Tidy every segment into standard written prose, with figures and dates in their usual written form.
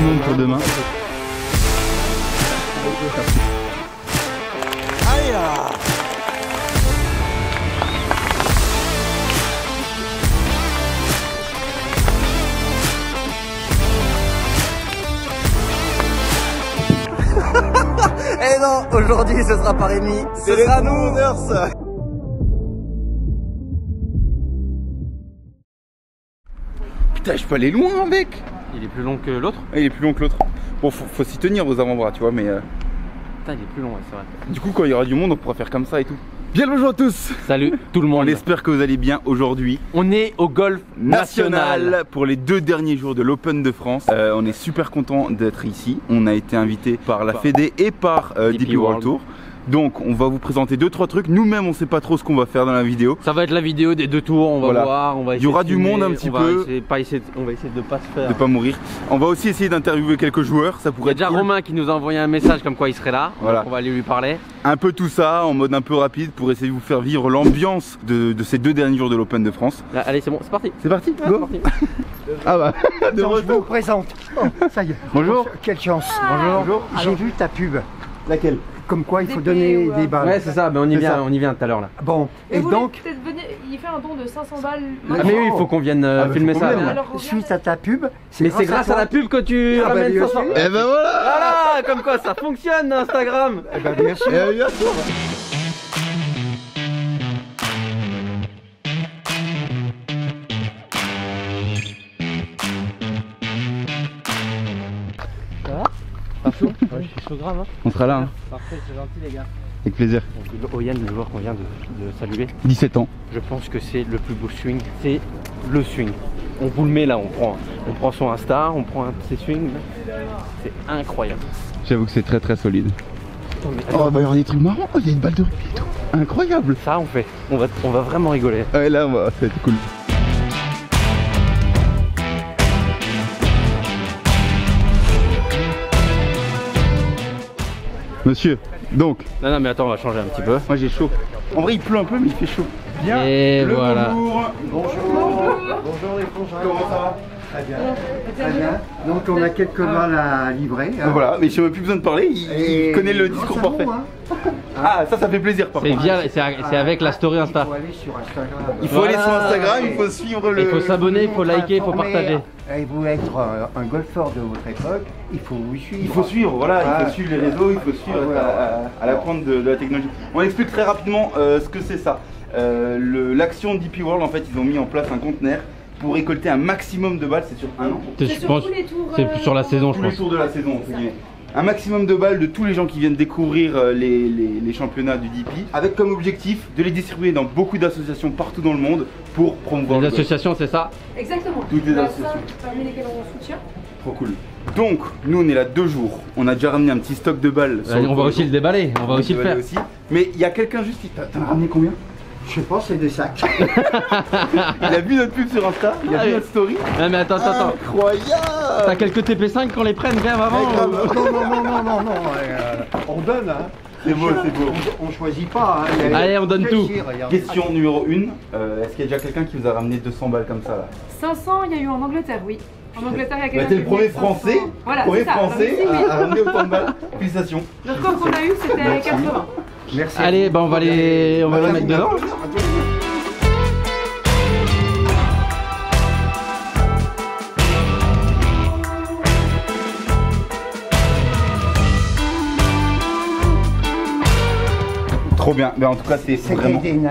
maximum pour demain. Aïe là. Eh non, aujourd'hui ce sera pas Rémi, ce sera nous, Nurse. Putain, je peux aller loin avec. Il est plus long que l'autre. Il est plus long que l'autre. Bon, faut s'y tenir aux avant-bras, tu vois, mais... Putain, il est plus long, ouais, c'est vrai. Du coup, quand il y aura du monde, on pourra faire comme ça et tout. Bien le bonjour à tous. Salut tout le monde. On espère que vous allez bien aujourd'hui. On est au golf national pour les 2 derniers jours de l'Open de France. On est super content d'être ici. On a été invité par la Fédé et par DP World Tour. Donc on va vous présenter 2-3 trucs. Nous-mêmes on sait pas trop ce qu'on va faire dans la vidéo. Ça va être la vidéo des 2 tours, on va voir, on va essayer. Il y aura du monde un petit peu. On va essayer de pas se faire. De pas mourir. On va aussi essayer d'interviewer quelques joueurs, ça pourrait être déjà cool. Romain qui nous a envoyé un message comme quoi il serait là. Voilà. Donc on va aller lui parler. Un peu tout ça en mode un peu rapide pour essayer de vous faire vivre l'ambiance de ces 2 derniers jours de l'Open de France. Là, allez, c'est bon, c'est parti. C'est parti, ouais, go. Ah bah, je vous présente. Oh, ça y est. Bonjour. Quelle chance. Bonjour. J'ai vu ta pub. Laquelle? Comme quoi il faut donner des balles. Ouais, c'est ça, ben on y vient tout à l'heure là. Bon, et donc. Il fait un don de 500 balles. Ah, mais oui, il faut qu'on vienne filmer ça. Suite à ta pub. Mais c'est grâce à la pub que tu ramènes 500. Et ben voilà. Voilà, comme quoi ça fonctionne Instagram. Eh ben bien sûr. Bien sûr. Pas chaud? Ouais, je suis chaud grave. Hein. On sera là. Hein. Parfait, c'est gentil les gars. Avec plaisir. Donc, Oyen, le joueur qu'on vient de saluer, 17 ans. je pense que c'est le plus beau swing. C'est le swing. On vous le met là, on prend son Insta, on prend un de ses swings. C'est incroyable. J'avoue que c'est très très solide. Attends, mais Oh bah il y aura des trucs marrants, il y a une balle de rugby et tout. Incroyable. ça on fait. On va vraiment rigoler. Ouais là ça va être cool. Monsieur, donc. Non mais attends, on va changer un petit peu. Moi j'ai chaud. En vrai il pleut un peu mais il fait chaud. Bien. Et le voilà. Bonjour. Bonjour les frangins. Comment ça va? Très bien. Très bien. Donc on a quelques balles à livrer. Donc voilà, mais je n'ai plus besoin de parler, il connaît le discours parfait. Bon, hein. Ah ça fait plaisir par contre. C'est avec la story Insta. Il faut aller sur Instagram. Il faut aller sur Instagram, il faut suivre le... Il faut s'abonner, il faut liker, il faut partager. Et vous être un golfeur de votre époque, il faut vous suivre. Il faut suivre, voilà, il faut suivre les réseaux, il faut suivre à la pointe de la technologie. On explique très rapidement ce que c'est ça. L'action DP World, en fait, ils ont mis en place un conteneur pour récolter un maximum de balles, c'est sur un an. C'est sur tous les tours. C'est sur la saison, je Tous les pense. tours de la saison, entre guillemets. Un maximum de balles de tous les gens qui viennent découvrir les championnats du DP, avec comme objectif de les distribuer dans beaucoup d'associations partout dans le monde pour promouvoir Les le golf. associations, c'est ça? Exactement. Toutes les On a associations. 5 parmi lesquelles on soutient. Trop cool. Donc, nous on est là 2 jours. On a déjà ramené un petit stock de balles. sur On va aussi le déballer, on va aussi le faire. aussi. Mais il y a quelqu'un juste qui t'a ramené combien? Je sais pas, c'est des sacs. Il a vu notre pub sur Insta, il a vu notre story. Non mais attends. Incroyable. T'as quelques TP5 qu'on les prenne bien avant. Non. On donne, hein. C'est beau, c'est beau. On choisit pas. Hein. Allez, on donne tout. Question numéro 1. Est-ce qu'il y a déjà quelqu'un qui vous a ramené 200 balles comme ça là? 500, il y a eu en Angleterre, oui. En Angleterre, il y a quelqu'un T'es le qui premier a eu 500. français, Voilà, c'est ça. à ramener autant de balles. Félicitations. Le score qu'on a eu, c'était 80. Merci. Allez, bah on va les mettre dedans. Trop bien, mais en tout cas c'est vraiment... des Nike.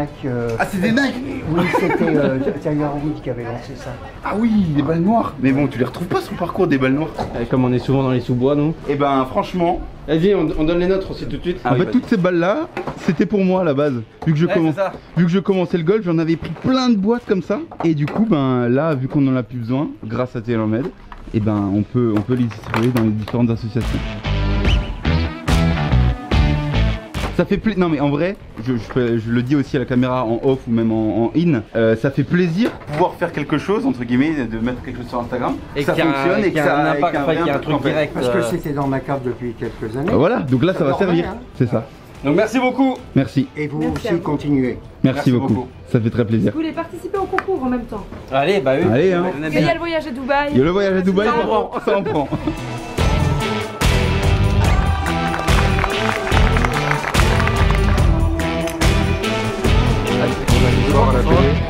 Ah c'est des Nike. Oui, c'était Tiger Woods qui avait lancé ça. Ah oui, des balles noires. Mais bon, tu les retrouves pas sur le parcours des balles noires. Comme on est souvent dans les sous-bois, nous. Et ben franchement... Vas-y, on donne les nôtres aussi tout de suite. En fait, toutes ces balles-là, c'était pour moi à la base. Vu que je commençais le golf, j'en avais pris plein de boîtes comme ça. Et du coup, ben là, vu qu'on en a plus besoin, grâce à TaylorMade, et ben on peut les distribuer dans les différentes associations. Ça fait plaisir, non mais en vrai, je le dis aussi à la caméra en off ou même en in, ça fait plaisir de pouvoir faire quelque chose, entre guillemets, de mettre quelque chose sur Instagram, et ça fonctionne et que ça a un impact, qu'il y a un truc direct. Parce que c'était dans ma cave depuis quelques années. Voilà, donc là ça va servir, hein. c'est ça. Donc merci beaucoup. Merci. Et vous Merci à aussi vous. continuez. Merci beaucoup. Ça fait très plaisir. Vous voulez participer au concours en même temps. Allez, bah oui. Allez, hein. Il y a le voyage à Dubaï. Il y a le voyage à Dubaï, Ça en prend. ça en prend.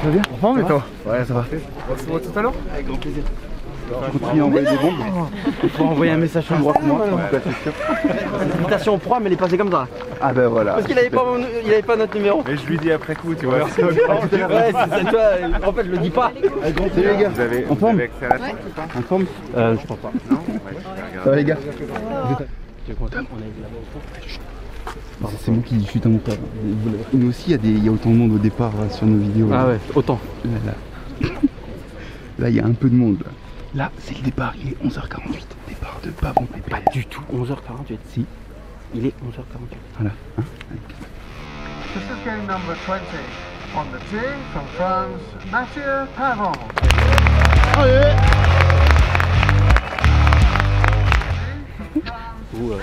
Ça va bien? En forme et toi? Ouais, ça va. On se voit tout à l'heure? Avec grand plaisir. Tu continues à envoyer des bombes? Il faut envoyer un message sur le droit pour moi. Ouais, c'est sûr. L'invitation au pro, mais elle est passée comme ça. Ah ben voilà. Parce qu'il avait pas notre numéro. Mais je lui dis après coup, tu vois. Ouais, c'est ça, toi. En fait, je le dis pas. Salut les gars. Vous avez, En forme? vous avez accès à la tente ou pas? En forme? Je pense pas. Non? Ouais, je vais regarder. Ça va les gars? Tu es content? On a été là-bas au fond. C'est moi qui suis un monteur. Nous aussi, il y a autant de monde au départ sur nos vidéos. Ah ouais, autant. Là, il y a un peu de monde. Là, c'est le départ. Il est 11h48. Départ de Pavon PPS. Pas du tout. 11h48. Si. Il est 11h48. Voilà. Hein? This is game number 20. On the tee from France, Mathieu Pavon. Allez! Ouh,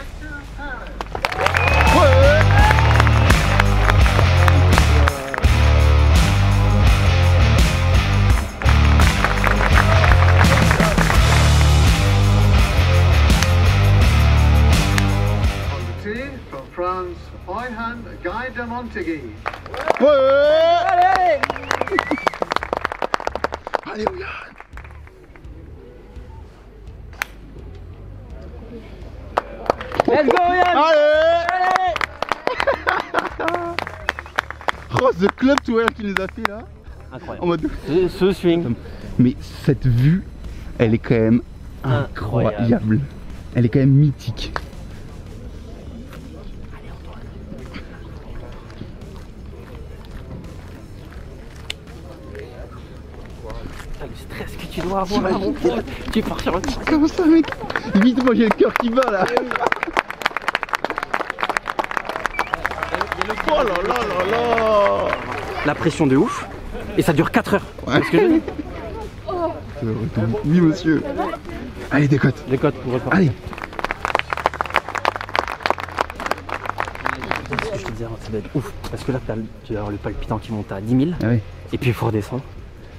From France, Oyhan Guy de Montegui. Ouais! Allez! Allez, Ouya! Let's go, Yann! Allez! Oh, the club tour qu'il nous a fait là! Incroyable. En mode... Ce swing. Mais cette vue, elle est quand même incroyable. Elle est quand même mythique. Le stress que tu dois avoir, mon pote. Tu pars sur un petit. Comment ça, mec? Vite, moi j'ai le cœur qui bat là. Oh là là là là! La pression de ouf. Et ça dure 4 heures. Ouais. C'est ce que je dis. Oui, monsieur. Allez, décote. Les codes pour repartir. Allez. Ce que je te disais, ça doit être ouf. Parce que là, tu vas avoir le palpitant qui monte à 10 000. Ah ouais. Et puis il faut redescendre.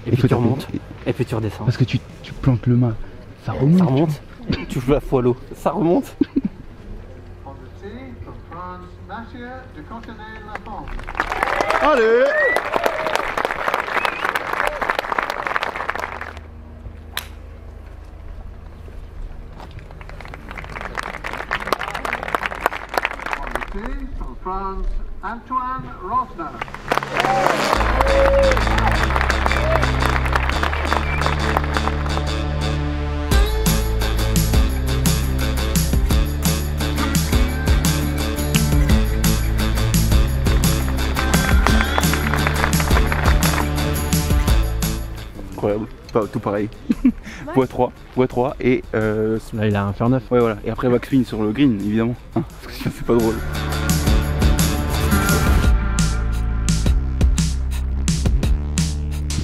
Et puis faut tu taper. remontes. Et puis tu redescends. Parce que tu plantes le mât. Ça remonte. Ça remonte. Tu joues la fois l'eau. Ça remonte. On the tee from France, Mathieu de Courtenay-la-Font. Allez! On the tee from France, Antoine Rosner. Incroyable. Pas tout pareil. Bois 3 et Là, il a un fer 9. ouais voilà. Et après backswing sur le green évidemment. Hein, parce que sinon c'est pas drôle.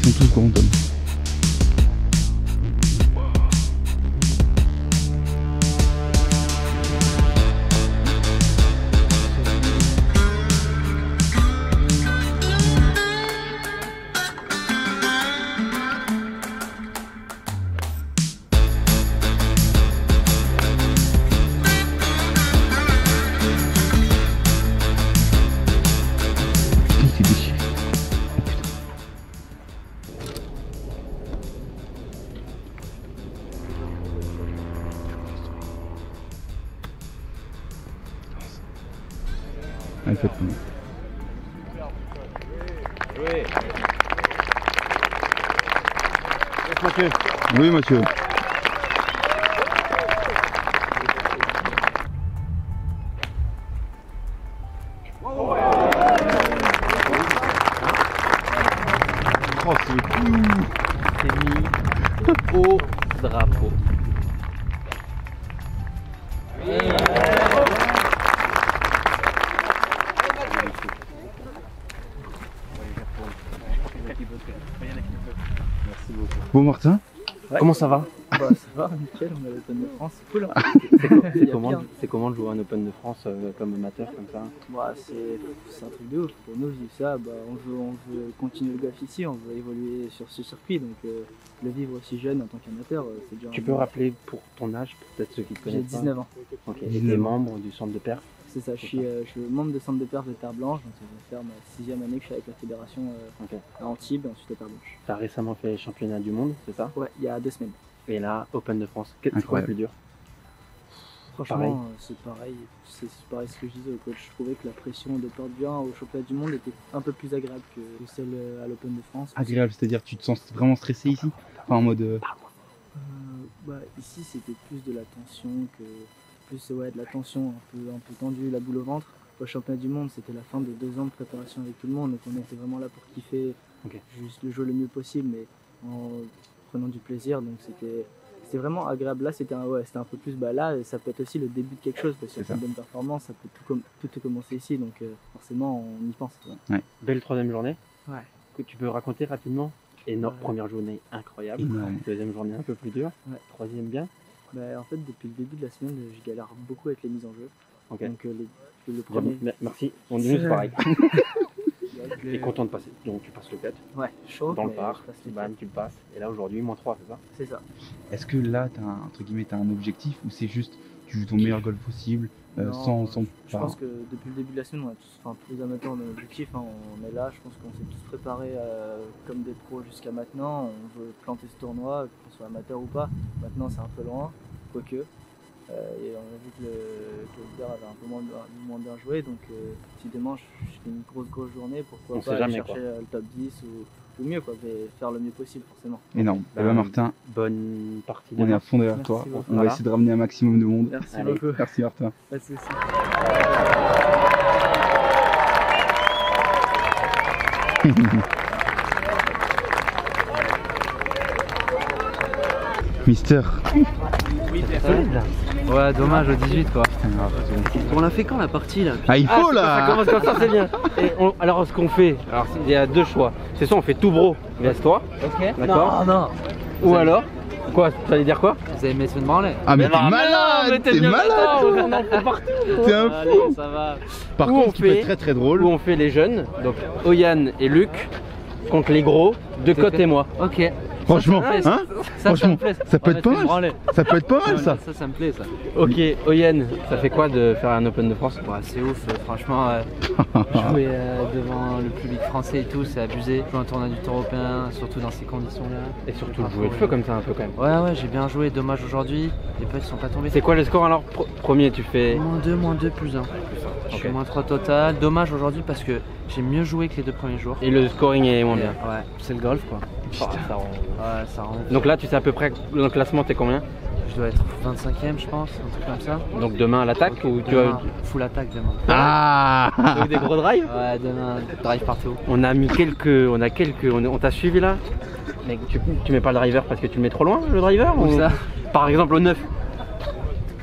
Ils sont tous grands hommes. Il s'est déchiré. Oh putain. Allez, faites comme oui, monsieur. Oh, c'est cool. C'est mis au drapeau. Bon, Martin. Comment ça va? Bah, ça va, nickel, on a l'Open de France, c'est cool. Hein. C'est comment de jouer un Open de France comme amateur comme ça? Bah, c'est un truc de ouf. Pour nous, je dis ça, bah, on veut continuer le golf ici, on veut évoluer sur ce circuit. Donc le vivre aussi jeune en tant qu'amateur, c'est déjà. Tu peux rappeler pour ton âge, peut-être ceux qui te J'ai connaissent pas? 19 ans. Ok. Et t'es membre du centre de perf? C'est ça, je suis membre de centre de perf de Terre Blanche, donc ça va faire ma 6e année que je suis avec la fédération à Antibes et ensuite à Terre Blanche. Tu as récemment fait les championnats du monde, c'est ça? Ouais, il y a 2 semaines. Et là, Open de France, c'est quoi le plus dur? Franchement, c'est pareil ce que je disais au coach. Je trouvais que la pression de perdre bien au championnat du monde était un peu plus agréable que celle à l'Open de France. Agréable, c'est-à-dire tu te sens vraiment stressé ici? Enfin en mode... Ici c'était plus de la tension de la tension un peu tendue, la boule au ventre. Au championnat du monde, c'était la fin de 2 ans de préparation avec tout le monde, donc on était vraiment là pour kiffer, juste le jouer le mieux possible, mais en prenant du plaisir, donc c'était vraiment agréable. Là c'était un peu plus, là ça peut être aussi le début de quelque chose, parce qu'il y a une bonne performance, ça peut tout commencer ici, donc forcément on y pense. Ouais. Belle 3e journée. Ouais. Que tu peux raconter rapidement? Première journée incroyable, deuxième journée un peu plus dure, troisième bien. En fait depuis le début de la semaine je galère beaucoup avec les mises en jeu. Donc le premier... Merci, on dit juste pareil. Tu es content de passer, donc tu passes le 4. Ouais, chaud. Dans le parc, tu le passes, et là aujourd'hui -3, c'est ça? C'est ça. Est-ce que là t'as un objectif ou c'est juste tu joues ton meilleur golf possible sans Je pense que depuis le début de la semaine, on a tous, tous les amateurs, on a un objectif, on est là, je pense qu'on s'est tous préparés comme des pros jusqu'à maintenant, on veut planter ce tournoi, qu'on soit amateur ou pas. Maintenant c'est un peu loin, quoique, et on a vu que le Hubert avait un peu moins bien joué, donc si demain je fais une grosse journée, pourquoi pas aller chercher le top 10 ou mieux, mais faire le mieux possible forcément. Énorme. Martin, bonne partie. On est à fond derrière toi, on va essayer de ramener un maximum de monde. Merci beaucoup. Merci Martin. Pas de soucis. Mister. Ouais, dommage au 18 quoi. On l'a fait quand la partie là? Ah il faut là. Ça commence comme ça, c'est bien. Alors ce qu'on fait, il y a 2 choix. C'est soit on fait tout bro, laisse-toi. Ok. D'accord. Non. Ou alors, quoi? Tu allais dire quoi? Vous avez mis Sven Branley. Ah mais t'es malade. T'es malade. On en fait partout. T'es un fou. Ça va. Par contre, ce qui peut être très drôle. Où on fait les jeunes, donc Oyan et Luc contre les gros, de Côte et moi. Ok. Franchement, franchement, ça peut être pas mal. Ça peut être pas mal ça. Ça me plaît ça. Ok, Oyen, ça fait quoi de faire un Open de France? C'est ouf, franchement, jouer devant le public français et tout, c'est abusé. Jouer un tournoi du Tour européen, surtout dans ces conditions-là. Et surtout jouer le feu comme ça un peu quand même. Ouais, j'ai bien joué, dommage aujourd'hui, les potes sont pas tombés. C'est quoi le score alors? Premier, tu fais -2, +1. Je suis -3 total, dommage aujourd'hui parce que j'ai mieux joué que les 2 premiers jours. Et le scoring est moins bien. Ouais, c'est le golf quoi. Ça rend... Donc là tu sais à peu près dans le classement t'es combien? Je dois être 25e je pense, un truc comme ça. Donc demain à l'attaque ou tu vas... Full attaque demain. Ah. Avec des gros drives? Ouais, demain drive partout. On t'a suivi là? Mais tu mets pas le driver parce que tu le mets trop loin le driver? Ou ça? Par exemple au 9.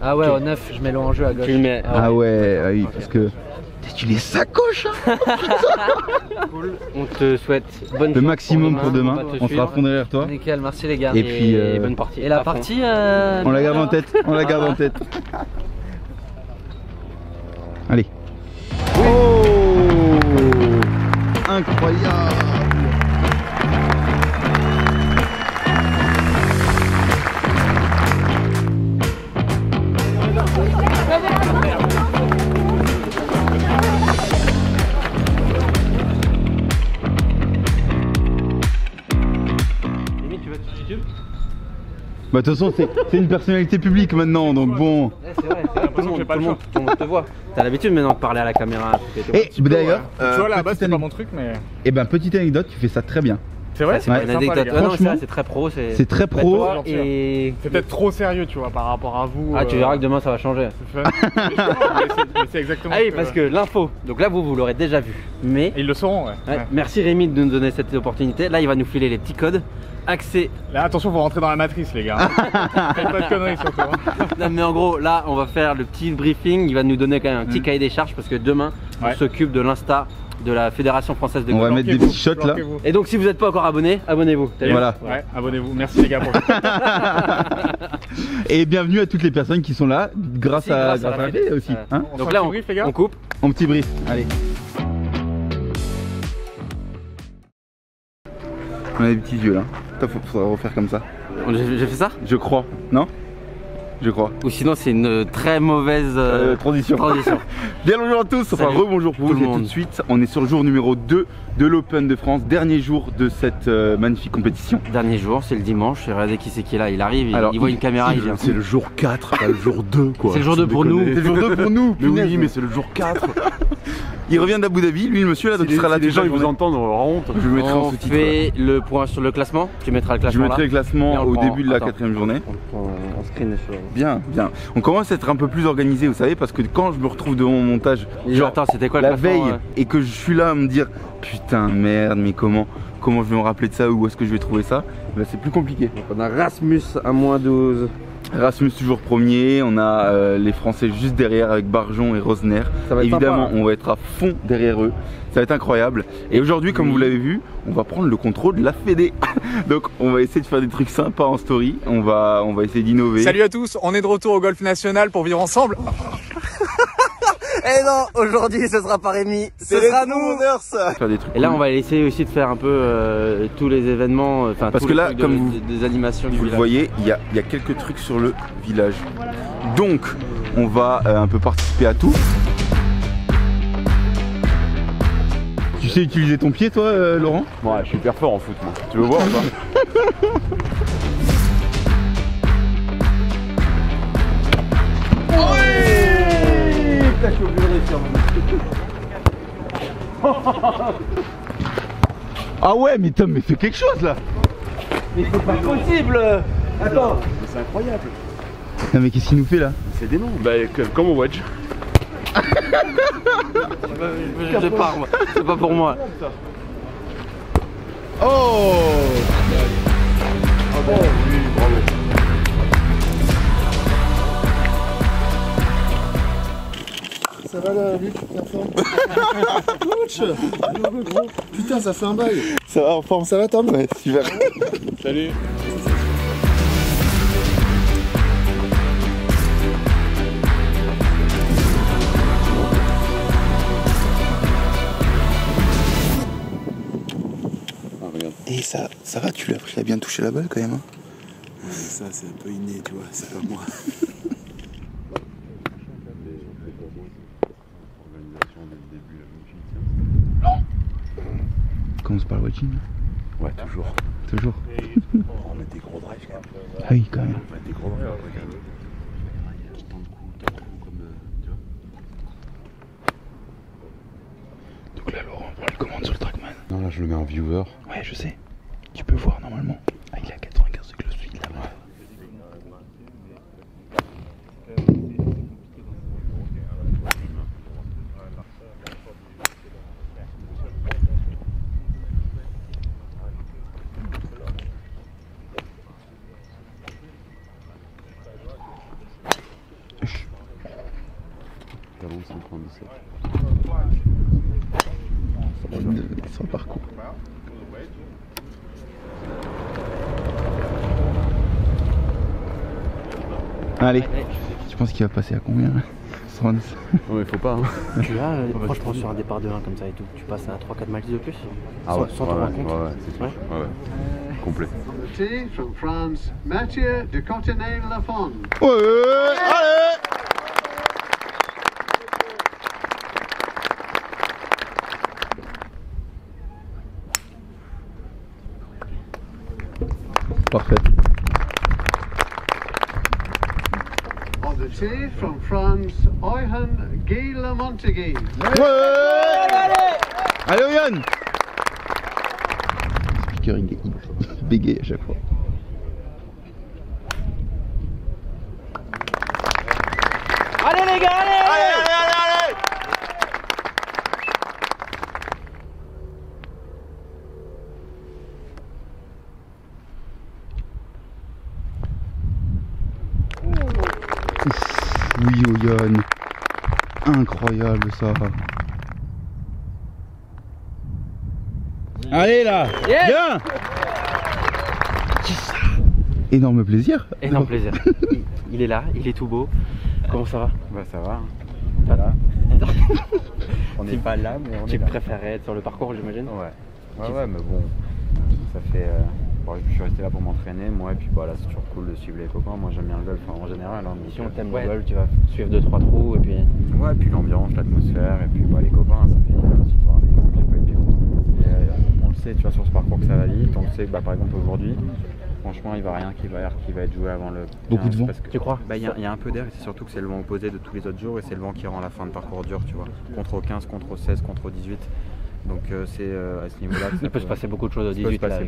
Ah ouais, au 9 je mets le en jeu à gauche. Tu le mets... Ah ouais, oui, parce que... Tu les sacoches hein. On te souhaite bonne le maximum pour demain, on sera à fond derrière toi. Nickel, merci les gars. Et puis bonne partie. Et la partie on la garde en tête, on la garde en tête. Allez. Oh, incroyable. Bah de toute façon c'est une personnalité publique maintenant donc bon. C'est vrai, tout le monde te voit. T'as l'habitude maintenant de parler à la caméra. Et d'ailleurs, tu vois là-bas c'est pas mon truc mais... Et ben petite anecdote, tu fais ça très bien. C'est vrai? C'est pas une anecdote, franchement c'est très pro. C'est très pro et... C'est peut-être trop sérieux tu vois par rapport à vous. Ah tu verras que demain ça va changer. C'est exactement. Ah oui parce que l'info, donc là vous l'aurez déjà vu. Mais... Ils le sauront ouais. Merci Rémi de nous donner cette opportunité. Là il va nous filer les petits codes. Accès. Là attention faut rentrer dans la matrice les gars. Faites pas de conneries surtout. Non mais en gros là on va faire le petit briefing. Il va nous donner quand même un petit cahier des charges parce que demain on s'occupe de l'Insta de la Fédération Française de golf. On va mettre des petits shots là. Et donc si vous n'êtes pas encore abonné, abonnez-vous. Voilà. Ouais, abonnez-vous. Merci les gars pour Et bienvenue à toutes les personnes qui sont là grâce à la télé aussi. Hein, donc là on coupe. En petit brief. Allez. On a des petits yeux là. Faudra refaire comme ça. J'ai fait ça? Je crois. Non? je crois. Ou sinon c'est une très mauvaise transition. Bien le bonjour à tous, enfin rebonjour pour vous et tout de suite. On est sur le jour numéro 2 de l'Open de France, dernier jour de cette magnifique compétition. Dernier jour, c'est le dimanche, regardez qui c'est qui est là, il arrive, il voit une caméra, il vient. C'est le jour 4, pas le jour 2 quoi. C'est le jour 2 pour nous. C'est le jour 2 pour nous. Mais oui, mais c'est le jour 4. Il revient d'Abu Dhabi, lui le monsieur là, donc il sera là. Les gens ils vous entendent, on aura honte. Je mettrai en sous-titre. On fait le point sur le classement, tu mettras le classement. Je mettrai le classement au début de la 4ème journée. On screen sur... Bien, bien. On commence à être un peu plus organisé, vous savez, parce que quand je me retrouve devant mon montage, genre attends, c'était quoi la veille, et que je suis là à me dire putain merde, mais comment je vais me rappeler de ça, où est-ce que je vais trouver ça, bah, c'est plus compliqué. Donc on a Rasmus à -12. Rasmus toujours premier, on a les Français juste derrière avec Barjon et Rosner. Évidemment, sympa, on va être à fond derrière eux. Ça va être incroyable. Et aujourd'hui, comme vous l'avez vu, on va prendre le contrôle de la Fédé. Donc on va essayer de faire des trucs sympas en story. On va essayer d'innover. Salut à tous, on est de retour au Golf National pour vivre ensemble. Eh non, aujourd'hui ce sera pas Rémi, ce sera nous, Nurse. Et là on va essayer aussi de faire un peu tous les événements, enfin parce que là, comme des animations du village. Vous le voyez, il y a quelques trucs sur le village. Donc on va un peu participer à tout. Tu sais utiliser ton pied toi Laurent? Ouais, je suis hyper fort en foot moi. Tu veux voir ou pas? Ah ouais mais Tom, mais fais quelque chose là. Mais c'est pas possible. Attends. C'est incroyable. Non mais qu'est-ce qu'il nous fait là? C'est des noms. Bah comme au wedge. Je pars moi, c'est pas pour moi. Oh Oui, bravo. Ça va là, Luc, en forme? Putain, ça fait un bail. Ça va en forme? Ça va Tom? Ouais, super. Salut. Et ça va, tu l'as bien touché la balle quand même hein? Ça c'est un peu inné, tu vois, c'est pas moi. Commence par le watching. Ouais, toujours. Toujours. On met des gros drives quand même. Ah oui, quand même. On met des gros drives quand même. Donc là, Laurent prend les commandes sur le Trackman. Non, là je le mets en viewer. Ouais, je sais. Tu peux voir normalement. Ah, il est à 95 de close suite là. Ouais. Sur le parcours. Allez, tu penses qu'il va passer à combien là? 70. Non mais faut pas hein. Tu as, franchement sur un départ de 1 comme ça et tout, tu passes à 3-4 miles de plus. Ah ouais, sans te rendre compte. Ouais, c'est sûr. Ouais. Complet. From France, Mathieu de Courtenay-Lafond. Ouais, allez. Parfait. On the tee from France, Eugen Guille-Montegui. Ouais. Allez Yann. Speaker il bégaye à chaque fois. Allez les gars, allez, allez. Oui, oh Yann. Incroyable ça. Allez là. Yes. Viens. Énorme plaisir. Énorme plaisir. Il est là, il est tout beau. Comment ça va? Bah ça va. Voilà. On n'est pas là mais on est là. Tu préférerais être sur le parcours j'imagine? Ouais. Ouais mais bon, ça fait Bon, je suis resté là pour m'entraîner, moi, et puis bah, là c'est toujours cool de suivre les copains. Moi j'aime bien le golf en général. Hein, si on t'aime le golf, tu vas suivre 2-3 trous et puis. Ouais, et puis l'ambiance, l'atmosphère, et puis bah, les copains, ça fait aussi de voir des gens que j'ai pas eu depuis longtemps. On le sait, tu vois, sur ce parcours que ça va vite. On le sait que par exemple aujourd'hui, franchement, il va rien qui va être joué avant le. Beaucoup de vent. Parce que, tu crois? Il y a un peu d'air, et c'est surtout que c'est le vent opposé de tous les autres jours, et c'est le vent qui rend la fin de parcours dur, tu vois. Contre au 15, contre au 16, contre au 18. Donc c'est à ce niveau-là. Il peut se passer beaucoup de choses au 18 là.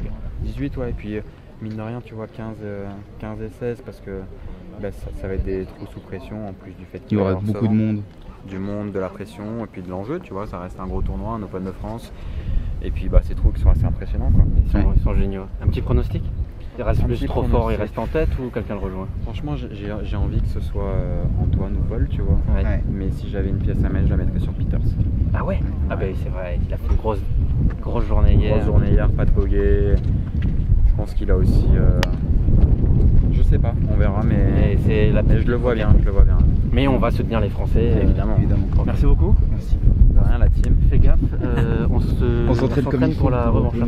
18, ouais, et puis mine de rien, tu vois, 15 et 16, parce que bah, ça va être des trous sous pression, en plus du fait qu'il y aura beaucoup de monde. Du monde, de la pression, et puis de l'enjeu, tu vois, ça reste un gros tournoi, un Open de France. Et puis bah, ces trous qui sont assez impressionnants, quoi. Ils sont géniaux. Un petit pronostic? Il reste plus trop fort, il reste en tête ou quelqu'un le rejoint? Franchement, j'ai envie que ce soit Antoine ou Paul, tu vois. Ouais. Mais si j'avais une pièce à mettre, je la mettrais sur Peters. Ah ouais? Ah bah oui, c'est vrai, il a fait une grosse journée hier. Grosse journée hier, pas de bogey. Je pense qu'il a aussi... Je sais pas, on verra, mais je le vois bien, Mais on va soutenir les Français, évidemment. Merci beaucoup. Merci. De rien, la team. Fais gaffe, on s'entraîne pour la revanche. Ouais,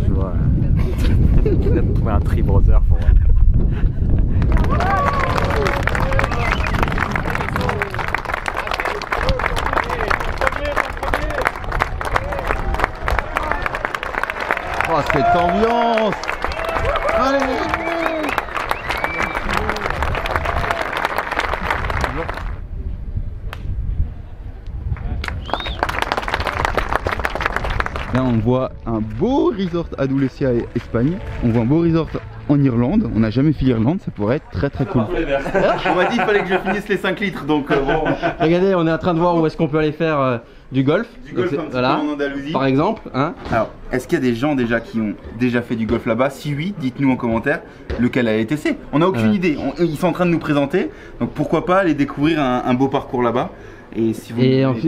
je vois. On a trouvé un tri brother pour... Oh, cette ambiance! Allez! Là, on voit un beau resort à Doulecia, Espagne. On voit un beau resort en Irlande. On n'a jamais fait l'Irlande, ça pourrait être très cool. On m'a dit qu'il fallait que je finisse les 5 litres, donc bon. Regardez, on est en train de voir où est-ce qu'on peut aller faire du golf. Du golf un petit peu en Andalousie. Par exemple, hein. Alors, est-ce qu'il y a des gens déjà qui ont déjà fait du golf là-bas? Si oui, dites-nous en commentaire lequel a été fait. On n'a aucune idée. Ils sont en train de nous présenter, donc pourquoi pas aller découvrir un beau parcours là-bas. Et si vous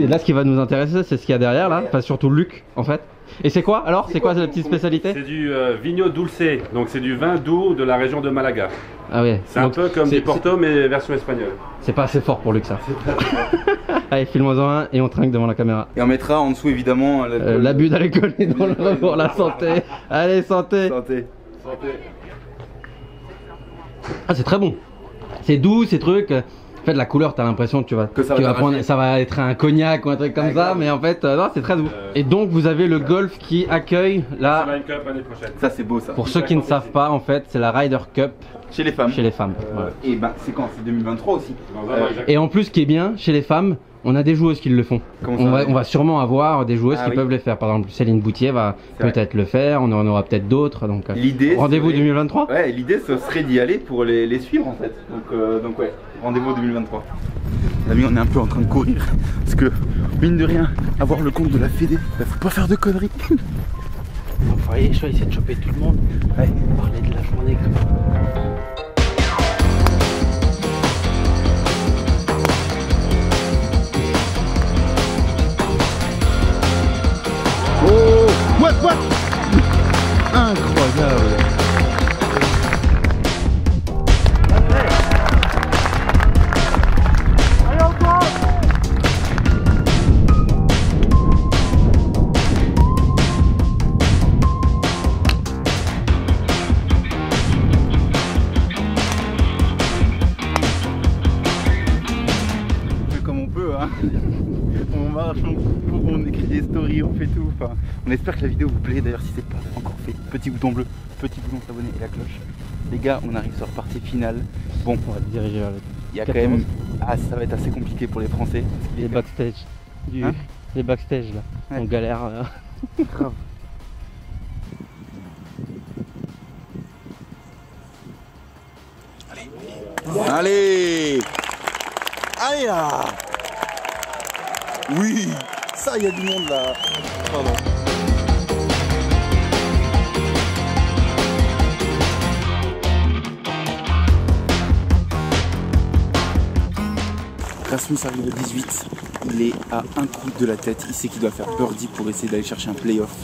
là, ce qui va nous intéresser, c'est ce qu'il y a derrière là, enfin surtout Luc en fait. Et c'est quoi alors? C'est quoi la petite spécialité? C'est du Vinho Dulce, donc c'est du vin doux de la région de Malaga. Ah ouais. C'est un peu comme du Porto mais version espagnole. C'est pas assez fort pour Luc ça. Allez, filme-moi-en un et on trinque devant la caméra. Et on mettra en dessous évidemment l'abus d'alcool est dans le pour la santé. Allez, santé. Santé. Ah, c'est très bon. C'est doux, ces trucs. En fait, la couleur, t'as l'impression que tu vas prendre, ça va être un cognac ou un truc comme ça, mais en fait, non, c'est très doux. Et donc, vous avez le golf qui accueille la Cup l'année prochaine. Ça, c'est beau ça. Pour ceux qui ne savent pas, en fait, c'est la Ryder Cup chez les femmes. Chez les femmes. Voilà. Et ben, c'est quand? C'est 2023 aussi. Et en plus, ce qui est bien chez les femmes, on a des joueuses qui le font. On va sûrement avoir des joueuses qui peuvent les faire. Par exemple, Céline Boutier va peut-être le faire, on en aura peut-être d'autres. Donc, rendez-vous 2023. Ouais, l'idée ce serait d'y aller pour les suivre en fait. Donc ouais, rendez-vous 2023. Les amis, on est un peu en train de courir parce que mine de rien, avoir le compte de la Fédé, bah, faut pas faire de conneries. Il faut essayer de choper tout le monde. Ouais. Parler de la journée comme ça. Oh, what? Incroyable. On marche, on écrit des stories, on fait tout. Enfin, on espère que la vidéo vous plaît. D'ailleurs, si c'est pas encore fait, petit bouton bleu, petit bouton s'abonner et la cloche. Les gars, on arrive sur la partie finale. Bon, on va se diriger vers le. Il y a quand même. Ah, ça va être assez compliqué pour les Français. Les backstage. Les backstage là. Ouais. On galère. Grave. Allez! Allez là! Oui! Ça, il y a du monde là! Pardon. Rasmus arrive à 18. Il est à un coup de la tête. Il sait qu'il doit faire birdie pour essayer d'aller chercher un playoff.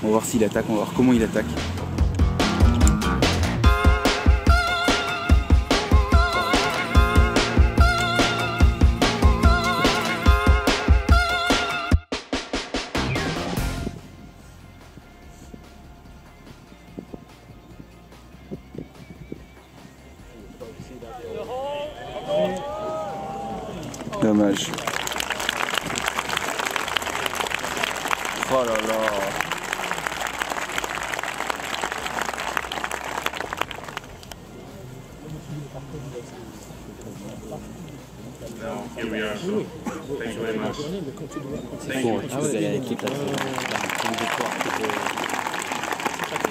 On va voir s'il attaque, on va voir comment il attaque. Dommage. Oh là là. Here we are. Thank you very much. Bon, tu faisais l'équipe là.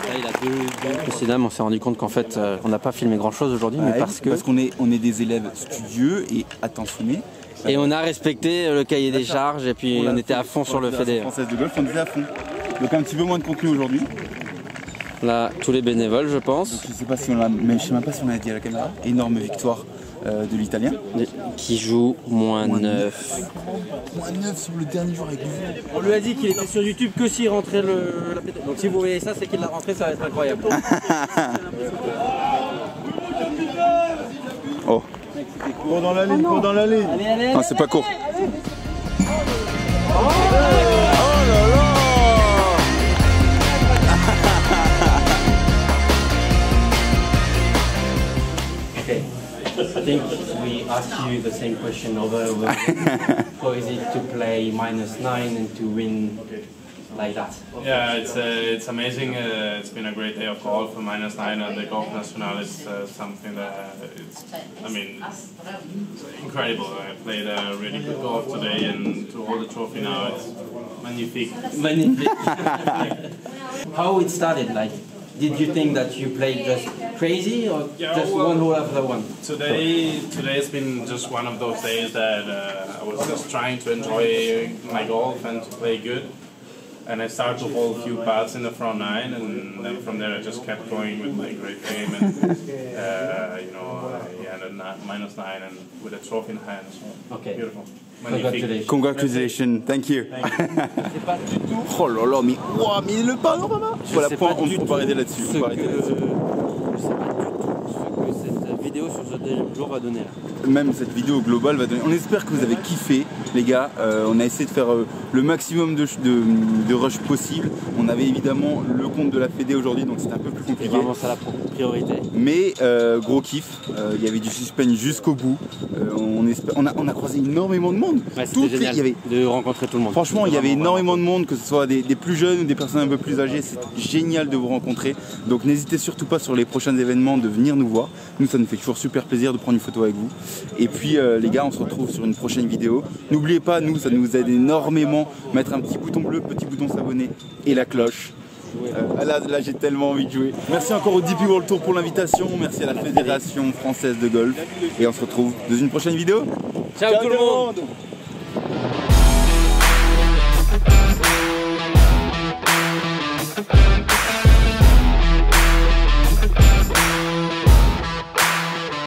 Là, il a deux précédemment, on s'est rendu compte qu'en fait, on n'a pas filmé grand chose aujourd'hui, mais parce qu'on est des élèves studieux et attentionnés. Et on a respecté le cahier des charges et puis on était à fond sur le fédé. Française de golf, on était à fond. Donc un petit peu moins de contenu aujourd'hui. Là, tous les bénévoles, je pense. Donc, je sais pas si on l'a, mais je sais même pas si on l'a dit à la caméra. Énorme victoire de l'Italien. Qui joue -9. -9 sur le dernier jour avec lui. On lui a dit qu'il était sur YouTube que s'il rentrait la pédale. Donc si vous voyez ça, c'est qu'il l'a rentré, ça va être incroyable. Oh. Cours dans la ligne, cours dans la ligne. Ah, c'est pas court. Okay, I think we asked you the same question over. How is it to play -9 and to win like that? Yeah, it's amazing. It's been a great day of golf for -9 and the Golf National is something that it's incredible. I played a really good golf today and to hold the trophy now it's magnifique. Magnifique. How it started, like, did you think that you played just crazy or just one hole after one? Today's been just one of those days that I was just trying to enjoy my golf and to play good. And I started to hold a few putts in the front nine, and then from there I just kept going with my great game, and I ended -9 and with a trophy in hand. So Okay. Beautiful. Congratulations. Congratulations, thank you. C'est pas du tout. Oh là là, mais le panorama. Voilà, on peut arrêter là-dessus. Je sais pas du tout ce que cette vidéo sur ce deuxième jour va donner. Même cette vidéo globale va donner. On espère que vous avez kiffé, les gars. On a essayé de faire le maximum de rush possible. On avait évidemment le compte de la Fédé aujourd'hui, donc c'était un peu plus compliqué. C'est vraiment ça la priorité. Mais gros kiff. Il y avait du suspense jusqu'au bout. On a croisé énormément de monde. Ouais, c'était génial de rencontrer tout le monde. Franchement, il y avait énormément de monde, que ce soit des plus jeunes ou des personnes un peu plus âgées. C'est génial de vous rencontrer. Donc n'hésitez surtout pas sur les prochains événements de venir nous voir. Nous, ça nous fait toujours super plaisir de prendre une photo avec vous. Et puis les gars, on se retrouve sur une prochaine vidéo. N'oubliez pas, nous, ça nous aide énormément. Mettre un petit bouton bleu, petit bouton s'abonner et la cloche. Là j'ai tellement envie de jouer. Merci encore au DP World Tour pour l'invitation. Merci à la Fédération Française de Golf. Et on se retrouve dans une prochaine vidéo. Ciao tout le monde.